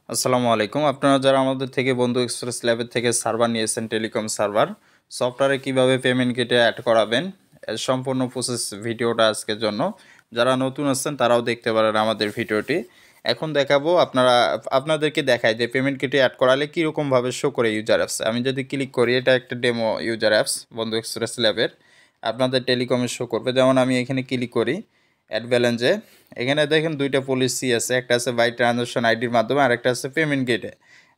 আসসালামু আলাইকুম। আপনারা যারা আমাদের থেকে বন্ধু এক্সপ্রেস ল্যাবের থেকে সার্ভার নিয়েছেন, টেলিকম সার্ভার, সফটওয়্যারে কিভাবে পেমেন্ট গেটে অ্যাড করাবেন, এর সম্পূর্ণ প্রসেস ভিডিওটা আজকের জন্য। যারা নতুন আছেন তারাও দেখতে পারেন আমাদের ভিডিওটি। এখন দেখাবো আপনাদেরকে দেখায় যে পেমেন্ট গেটে অ্যাড করালে কীরকমভাবে শো করে ইউজার অ্যাপস। আমি যদি ক্লিক করি, এটা একটা ডেমো ইউজার অ্যাপস বন্ধু এক্সপ্রেস ল্যাবের, আপনাদের টেলিকমে শো করবে। যেমন আমি এখানে ক্লিক করি অ্যাড ব্যালেন্সে, এখানে দেখেন দুইটা পলিসি আছে, একটা আছে বাই ট্রানজাকশন আইডির মাধ্যমে আর একটা আছে পেমেন্ট গেটে।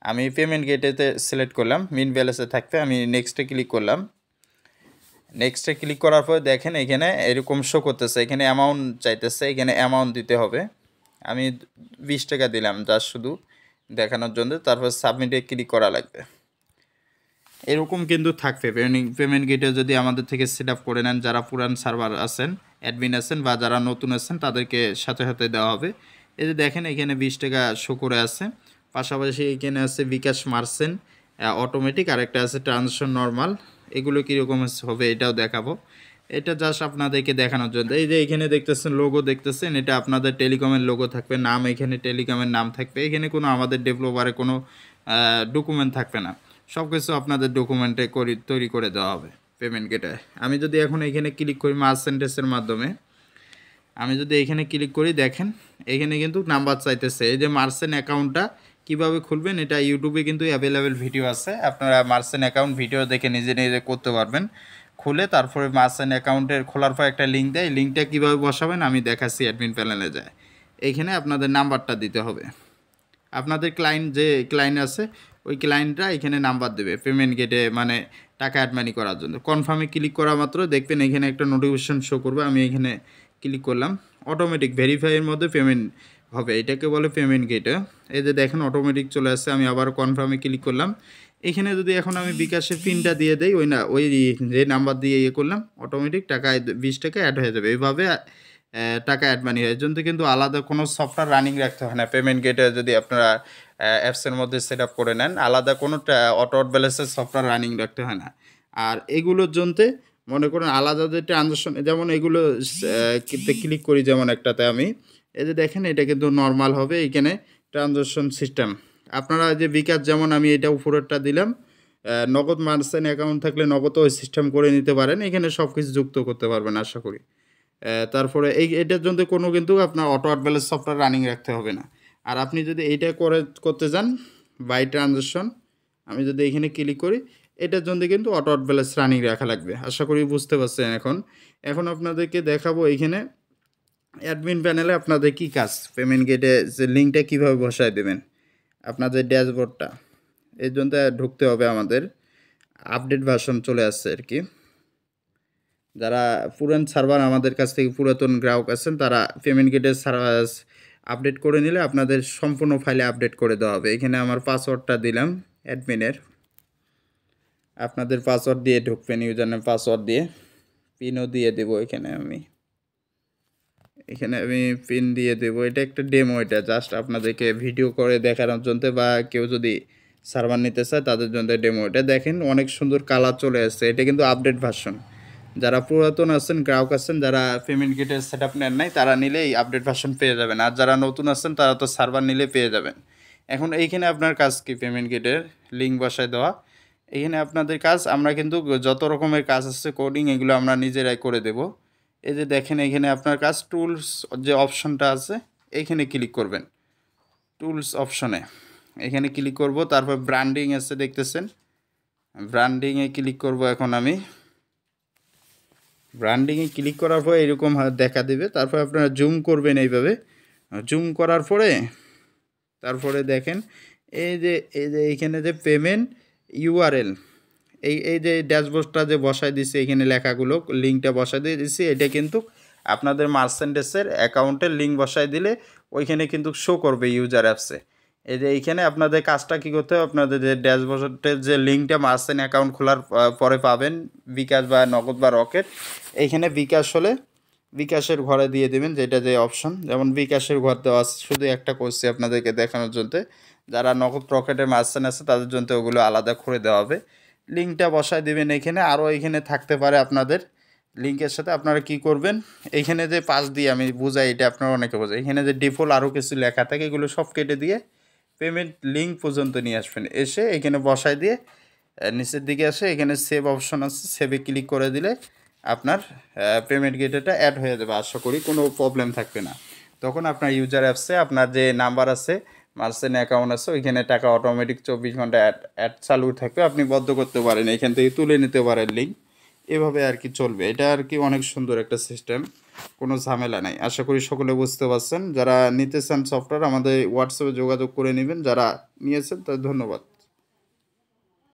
আমি পেমেন্ট গেটেতে সিলেক্ট করলাম, মিন ব্যালেন্সে থাকবে, আমি নেক্সটে ক্লিক করলাম। নেক্সটে ক্লিক করার পর দেখেন এখানে এরকম শো করতেছে, এখানে অ্যামাউন্ট চাইতেছে, এখানে অ্যামাউন্ট দিতে হবে। আমি 20 টাকা দিলাম জাস্ট শুধু দেখানোর জন্য, তারপর সাবমিটে ক্লিক করা লাগবে। এরকম কিন্তু থাকবে পেমেন্ট গেটে যদি আমাদের থেকে সেট আপ করে নেন, যারা পুরান সার্ভার আছেন, অ্যাডমিন আছেন বা যারা নতুন আছেন তাদেরকে সাথে সাথে দেওয়া হবে। এই যে দেখেন এখানে 20 টাকা শো করে আছে, পাশাপাশি এখানে আছে বিকাশ মার্চেন্ট অটোমেটিক, আর একটা আছে ট্রানজাকশন নর্মাল। এগুলো কীরকম হবে এটাও দেখাবো। এটা জাস্ট আপনাদেরকে দেখানোর জন্য। এই যে এখানে দেখতেছেন লোগো দেখতেছেন, এটা আপনাদের টেলিকমের লোগো থাকবে, নাম এখানে টেলিকমের নাম থাকবে, এখানে কোনো আমাদের ডেভেলপারে কোনো ডকুমেন্ট থাকবে না, সব কিছু আপনাদের ডকুমেন্টে তৈরি করে দেওয়া হবে পেমেন্ট গেটে। আমি যদি এখন এখানে ক্লিক করি মার্চেন্টেসের মাধ্যমে, আমি যদি এখানে ক্লিক করি দেখেন এখানে কিন্তু নাম্বার চাইতেছে। এই যে মার্চেন্ট অ্যাকাউন্টটা কীভাবে খুলবেন এটা ইউটিউবে কিন্তু অ্যাভেলেবেল ভিডিও আছে, আপনারা মার্চেন্ট অ্যাকাউন্ট ভিডিও দেখে নিজে নিজে করতে পারবেন। খুলে তারপরে মার্চেন্ট অ্যাকাউন্টের খোলার পর একটা লিঙ্ক দেয়, লিঙ্কটা কীভাবে বসাবেন আমি দেখাচ্ছি। অ্যাডমিন প্যানেলে যায়, এইখানে আপনাদের নাম্বারটা দিতে হবে। আপনাদের যে ক্লায়েন্ট আছে ওই ক্লায়েন্টরা এখানে নাম্বার দেবে পেমেন্ট গেটে, মানে টাকা অ্যাড মানি করার জন্য। কনফার্মে ক্লিক করা মাত্র দেখবেন এখানে একটা নোটিফিকেশন শো করবে। আমি এখানে ক্লিক করলাম, অটোমেটিক ভেরিফাইয়ের মধ্যে পেমেন্ট হবে, এটাকে বলে পেমেন্ট গেটে। এই যে দেখেন অটোমেটিক চলে আসছে। আমি আবার কনফার্মে ক্লিক করলাম। এখানে যদি এখন আমি বিকাশের পিনটা দিয়ে দেই, ওই যে নাম্বার দিয়ে করলাম, অটোমেটিক টাকা 20 টাকা অ্যাড হয়ে যাবে। এইভাবে টাকা অ্যাড মানি হয়। এর জন্য কিন্তু আলাদা কোনো সফটওয়্যার রানিং রাখতে হয় না। পেমেন্ট গেটে যদি আপনারা অ্যাপসের মধ্যে সেট আপ করে নেন, আলাদা কোনো অটো ব্যালেন্সের সফটওয়্যার রানিং রাখতে হয় না। আর এগুলোর জন্য মনে করেন আলাদা যে ট্রানজাকশন, যেমন এগুলো ক্লিক করি, যেমন একটাতে আমি, এই যে দেখেন এটা কিন্তু নর্মাল হবে। এখানে ট্রানজাকশন সিস্টেম আপনারা যে বিকাশ, যেমন আমি এটা উপরেরটা দিলাম, নগদ মার্চেন্ট অ্যাকাউন্ট থাকলে নগদও সিস্টেম করে নিতে পারেন, এখানে সব কিছু যুক্ত করতে পারবেন আশা করি। তারপরে এটার জন্য কোনো কিন্তু আপনার অটো ব্যালেন্স সফটওয়্যার রানিং রাখতে হবে না। আর আপনি যদি এইটা করতে চান বাই ট্রানজাকশন, আমি যদি এখানে ক্লিক করি, এটার জন্য কিন্তু অটো ব্যালেন্স রানিং রাখা লাগবে। আশা করি বুঝতে পারছেন। এখন আপনাদেরকে দেখাবো এইখানে অ্যাডমিন প্যানেলে আপনাদের কি কাজ, পেমেন্ট গেটে যে লিঙ্কটা কীভাবে বসায় দেবেন, আপনাদের ড্যাশবোর্ডটা, এর জন্য ঢুকতে হবে আমাদের। আপডেট ভার্সন চলে আসছে আর কি। যারা পুরান সার্ভার আমাদের কাছ থেকে পুরাতন গ্রাহক আছেন, তারা পেমেন্ট গেটের সার্ভার আপডেট করে নিলে আপনাদের সম্পূর্ণ ফাইলে আপডেট করে দেওয়া হবে। এখানে আমার পাসওয়ার্ডটা দিলাম অ্যাডমিনের, আপনাদের পাসওয়ার্ড দিয়ে ঢুকবেন, ইউজার নেম পাসওয়ার্ড দিয়ে, পিনও দিয়ে দেবো। এখানে আমি পিন দিয়ে দেবো। এটা একটা ডেমো, এটা জাস্ট আপনাদেরকে ভিডিও করে দেখানোর জন্য, বা কেউ যদি সার্ভার নিতে চায় তাদের জন্য ডেমো। এটা দেখেন অনেক সুন্দর কালার চলে আসছে, এটা কিন্তু আপডেট ভার্সন। যারা পুরাতন আছেন গ্রাহক আছেন, যারা পেমেন্ট গেটের সেট আপ নেন নাই, তারা নিলে এই আপডেট ভার্সন পেয়ে যাবেন। আর যারা নতুন আছেন তারা তো সার্ভার নিলে পেয়ে যাবেন। এখন এইখানে আপনার কাজ কি, পেমেন্ট গেটের লিঙ্ক বসায় দেওয়া। এখানে আপনাদের কাজ, আমরা কিন্তু যত রকমের কাজ আছে কোডিং, এগুলো আমরা নিজেরাই করে দেব। এই যে দেখেন এখানে আপনার কাজ টুলস যে অপশনটা আছে, এইখানে ক্লিক করবেন, টুলস অপশনে এখানে ক্লিক করব। তারপর ব্র্যান্ডিং আছে দেখতেছেন, ব্র্যান্ডিংয়ে ক্লিক করব। এখন আমি ব্র্যান্ডিংয়ে ক্লিক করার পর এরকম দেখা দেবে। তারপর আপনারা জুম করবেন এইভাবে, জুম করার পরে তারপরে দেখেন এইখানে যে পেমেন্ট ইউআরএল, এই যে ড্যাশবোর্ডটা যে বসাই দিছি, এখানে লেখাগুলো লিঙ্কটা বসাই দিয়ে দিছি, এটা কিন্তু আপনাদের মার্চেন্টেসের অ্যাকাউন্টের লিঙ্ক বসাই দিলে ওইখানে কিন্তু শো করবে ইউজার অ্যাপসে। এই যে এইখানে আপনাদের কাজটা কী করতে হবে, আপনাদের যে ড্যাশবোর্ডের যে লিঙ্কটা মার্চেন্ট অ্যাকাউন্ট খোলার পরে পাবেন, বিকাশ বা নগদ বা রকেট, এইখানে বিকাশ হলে বিকাশের ঘরে দিয়ে দেবেন, যেটা যে অপশন, যেমন বিকাশের ঘর দেওয়া আছে, শুধু একটা করছি আপনাদেরকে দেখানোর জন্য। যারা নগদ রকেটের মার্চেন্ট আছে তাদের জন্য ওগুলো আলাদা করে দেওয়া হবে। লিঙ্কটা বসায় দেবেন এখানে। আরও এখানে থাকতে পারে আপনাদের লিঙ্কের সাথে। আপনারা কি করবেন, এইখানে যে পাশ দিয়ে আমি বুঝাই, এটা আপনারা অনেকে বোঝাই, এখানে যে ডিফল্ট আরও কিছু লেখা থাকে, এগুলো সব কেটে দিয়ে পেমেন্ট লিঙ্ক পর্যন্ত নিয়ে আসবেন, এসে এখানে বসায় দিয়ে নিচের দিকে আসে এখানে সেভ অপশন আছে, সেভে ক্লিক করে দিলে আপনার পেমেন্ট গেটওয়েটা অ্যাড হয়ে যাবে। আশা করি কোনো প্রবলেম থাকবে না। তখন আপনার ইউজার অ্যাপসে আপনার যে নাম্বার আছে, মার্চেন্ট অ্যাকাউন্ট আছে, ওইখানে টাকা অটোমেটিক 24 ঘন্টা অ্যাড চালু থাকবে, আপনি বন্ধ করতে পারেন, এখান থেকে তুলে নিতে পারেন লিঙ্ক। এভাবে আর কি চলবে। এটা আর কি অনেক সুন্দর একটা সিস্টেম, কোনো ঝামেলা নাই। আশা করি সকলে বুঝতে পারছেন। যারা নিতে চান সফটওয়্যার আমাদের হোয়াটসঅ্যাপে যোগাযোগ করে নেবেন, যারা নিয়েছেন তাদের ধন্যবাদ।